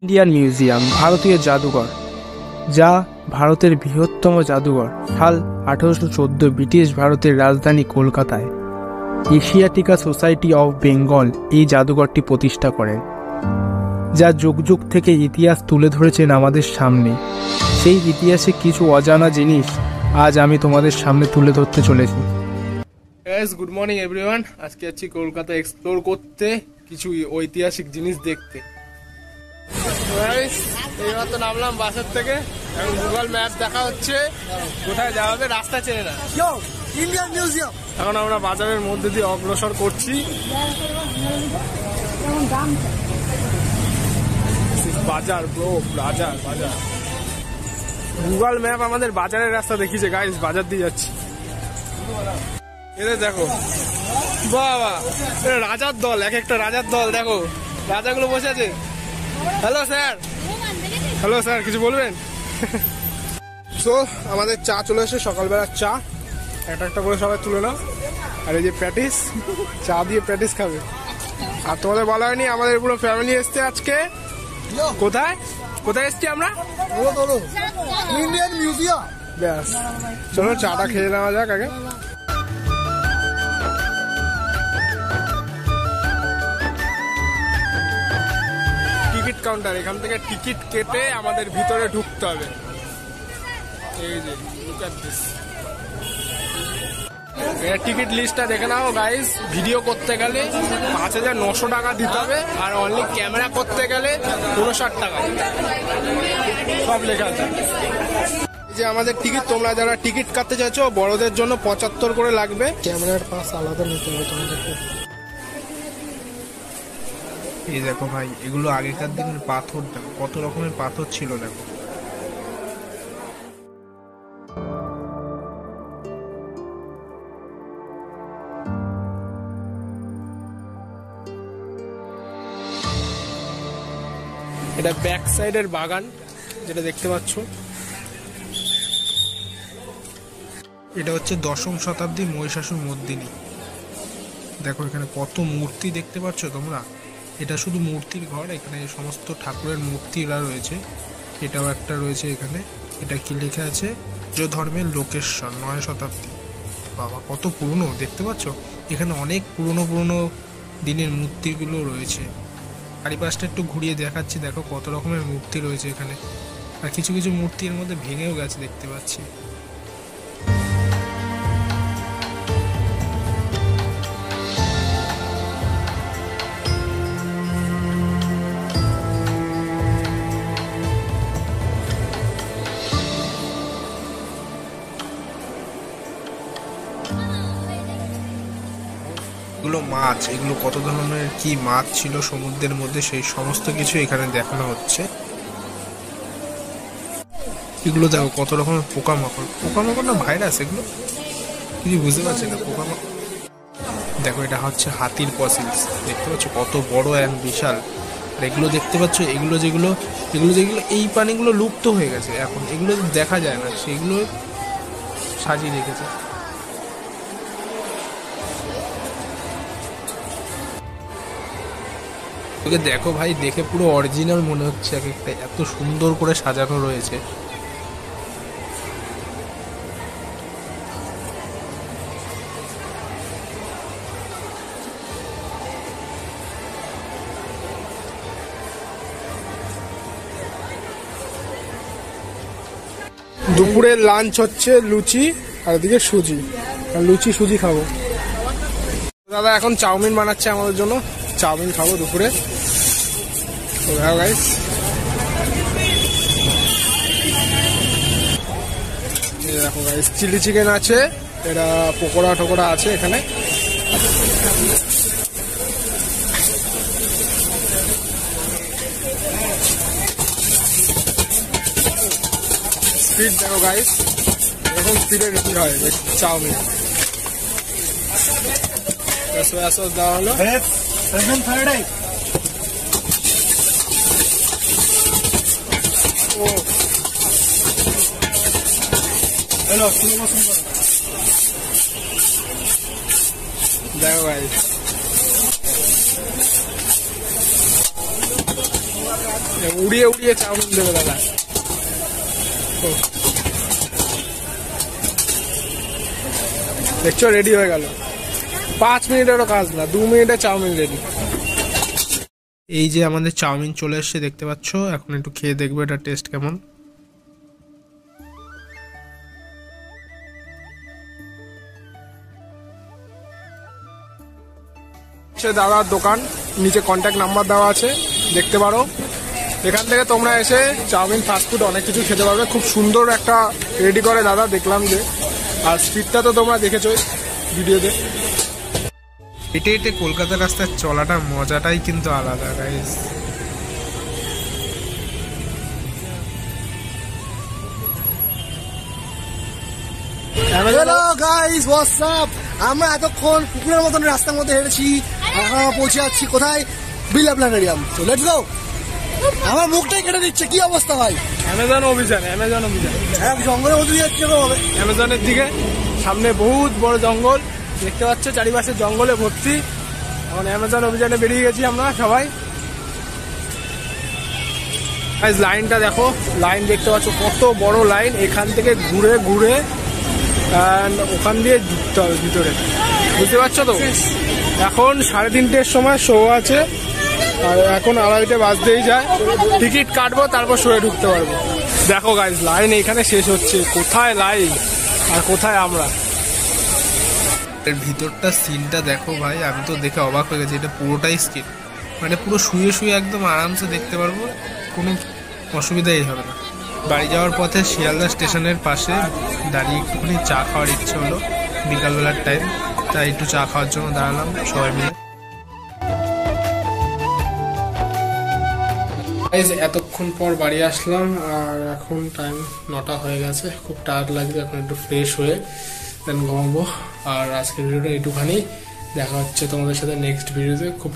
Indian museum ভারতীয় জাদুঘর, যা ভারতের বৃহত্তম জাদুঘর। সাল 1814 ব্রিটিশ ভারতের রাজধানী কলকাতায় এশিয়াটিকা সোসাইটি অফ বেঙ্গল এই জাদুঘরটি প্রতিষ্ঠা করেন, যা যুগ যুগ থেকে ইতিহাস তুলে ধরেছেন আমাদের সামনে। সেই ইতিহাসে কিছু অজানা জিনিস আজ আমি তোমাদের সামনে তুলে ধরতে চলেছি। গুড মর্নিং এভরিওয়ান, আজকে যাচ্ছি কলকাতা এক্সপ্লোর করতে, কিছু ঐতিহাসিক জিনিস দেখতে। এইমাত্র নামলাম বাসের থেকে, এখন গুগল ম্যাপ দেখা হচ্ছে কোথায় যাওয়া হবে, রাস্তা চেনে না। Indian museum. এখন আমরা বাজারের মধ্যে দিয়ে অগ্রসর করছি। বাজার ব্রো, বাজার বাজার। গুগল ম্যাপ আমাদের বাজারের রাস্তা দেখিয়েছে গাইস, বাজার দিয়ে যাচ্ছি। এদের দেখো বাবা, রাজার দল, এক একটা রাজার দল, দেখো রাজাগুলো বসে আছে। হ্যালো স্যার, হ্যালো স্যার, কিছু বলবেন? সো আমাদের চা চলে এসে, সকালবেলার চা একটা একটা করে সবাই তুলে নাও। আর এই যে প্যাটিস, চা দিয়ে প্যাটিস খাবে। আর তোমাদের বলা হয়নি, আমাদের পুরো ফ্যামিলি এসছে আজকে। কোথায় কোথায় এসছি আমরা? Indian museum. ব্যাস, চলো চাটা খেয়ে নেওয়া যাক আগে। টিকিট কাউন্টার, এখান থেকে টিকিট কেটে আমাদের ভিতরে ঢুকতে হবে। এই যে লুক এট দিস, টিকিট লিস্টটা দেখে নাও গাইস। ভিডিও করতে গেলে 5,900 টাকা দিতে হবে, আর অনলি ক্যামেরা করতে গেলে 59 টাকা, সব লেখা আছে। যে আমাদের টিকিট, তোমরা যারা টিকিট কাটতে চাইছো, বড়দের জন্য 75 করে লাগবে। ক্যামেরার পাস আলাদা নিতে হবে তোমাদেরকে। এই দেখো ভাই, এগুলো আগেকার দিনের পাথর, দেখো কত রকমের পাথর ছিল। দেখো এটা ব্যাক সাইডের বাগান, যেটা দেখতে পাচ্ছ। এটা হচ্ছে 10ম শতাব্দীর মহিষাসুর মর্দিনী। দেখো এখানে কত মূর্তি দেখতে পাচ্ছ তোমরা। এটা শুধু মূর্তির ঘর, এখানে সমস্ত ঠাকুরের মূর্তিরা রয়েছে। এটাও একটা রয়েছে এখানে। এটা কি লেখা আছে? যে ধর্মের লোকেশ্বর, 9 শতাব্দী। বাবা কত পুরনো দেখতে পাচ্ছ। এখানে অনেক পুরনো পুরনো দিনের মূর্তিগুলো রয়েছে। চারিপাশটা একটু ঘুরিয়ে দেখাচ্ছি, দেখো কত রকমের মূর্তি রয়েছে এখানে। আর কিছু কিছু মূর্তির মধ্যে ভেঙেও গেছে দেখতে পাচ্ছি। এগুলো মাছ, এগুলো কত ধরনের কি মাছ ছিল সমুদ্রের মধ্যে, সেই সমস্ত কিছু এখানে দেখানো হচ্ছে। এগুলো দেখো কত রকমের পোকামাকড়, পোকামাকড় না ভাইরাস, এগুলো কিছু বুঝতে পারছি না। পোকামাকড় দেখো, এটা হচ্ছে হাতির ফসিলস, দেখতে পাচ্ছ কত বড় অ্যান্ড বিশাল। আর এগুলো দেখতে পাচ্ছ, এগুলো যেগুলো এই প্রাণীগুলো লুপ্ত হয়ে গেছে এখন, এগুলো দেখা যায় না, সেগুলো সাজিয়ে রেখেছে। তোকে দেখো ভাই, দেখে পুরো অরিজিনাল মনে হচ্ছে, এক একটা এত সুন্দর করে সাজানো রয়েছে। দুপুরের লাঞ্চ হচ্ছে লুচি আর এদিকে সুজি, আর লুচি সুজি খাবো। দাদা এখন চাউমিন বানাচ্ছে আমাদের জন্য, চাউমিন খাবো দুপুরে। গাইস দেখো গাইস, চিলি চিকেন আছে, এটা পকোড়া টকোড়া আছে এখানে। স্পিড দেখো গাইস, এরকম স্পিডে রেডি হয় চাউমিন। সোয়া সস দেওয়া হলো। দেখো গাইস, উড়িয়ে উড়িয়ে চাউমিন দেবে দাদা। দেখছো রেডি হয়ে গেল, 5 মিনিটেরও কাজ না, 2 মিনিটে চাউমিন রেডি। এই যে আমাদের চাউমিন চলে এসছে দেখতে পাচ্ছ, এখন একটু খেয়ে দেখবো এটা টেস্ট কেমন। দাদার দোকান, নিচে কন্ট্যাক্ট নাম্বার দেওয়া আছে, দেখতে পারো। এখান থেকে তোমরা এসে চাউমিন ফাস্টফুড অনেক কিছু খেতে পারবে। খুব সুন্দর একটা রেডি করে দাদা, দেখলাম যে। আর স্পিডটা তো তোমরা দেখেছো ভিডিওতে। হেঁটে হেঁটে কলকাতার রাস্তায় চলাটা মজাটাই কিন্তু আলাদা guys. Hello guys, what's up. আমরা এতক্ষণ কুকুরের মতন রাস্তার মধ্যে হেঁটেছি, এখন আমরা পৌঁছে যাচ্ছি কোথায়? বিড়লা প্ল্যানেরিয়াম। তো লেটস গো। আমার মুখটাই কেটে দিচ্ছে, কি অবস্থা ভাই? অ্যামাজন অভিযান, অ্যামাজন অভিযান। এক জঙ্গলের মধ্যে যাচ্ছে হবে অ্যামাজনের দিকে, সামনে বহুত বড় জঙ্গল দেখতে পাচ্ছ, চারিপাশে জঙ্গলে ভর্তি। এখন অ্যামাজন অভিযানে বেরিয়ে গেছি আমরা সবাই। লাইনটা দেখো, লাইন দেখতে পাচ্ছ কত বড় লাইন। এখান থেকে ঘুরে ঘুরে ওখান দিয়ে ঢুকতে হবে ভিতরে, বুঝতে পারছো তো? এখন 3:30-এর সময় শো আছে, আর এখন 2:30 বাজতেই যায়। টিকিট কাটবো, তারপর শোয়ে ঢুকতে পারবো। দেখো গাইজ, লাইন এখানে শেষ হচ্ছে। কোথায় লাইন আর কোথায় আমরা। এর ভিতরটা সিনটা দেখো ভাই, আমি তো দেখে অবাক হয়ে গেছি। এটা পুরোটাই স্ক্রিন, মানে পুরো শুয়ে শুয়ে একদম আরামসে দেখতে পারবো, কোনো অসুবিধাই হবে না। বাড়ি যাওয়ার পথে শিয়ালদা স্টেশনের পাশে দাঁড়িয়ে একটুখানি চা খাওয়ার ইচ্ছে হলো, বিকালবেলার টাইম, তাই একটু চা খাওয়ার জন্য দাঁড়ালাম সবাই মিলে। এতক্ষণ পর বাড়ি আসলাম, আর এখন টাইম 9টা হয়ে গেছে। খুব টায়ার্ড লাগছে, এখন একটু ফ্রেশ হয়ে দেন ঘুমাবো। আর আজকের ভিডিওটা একটুখানি, দেখা হচ্ছে তোমাদের সাথে নেক্সট ভিডিওতে। খুব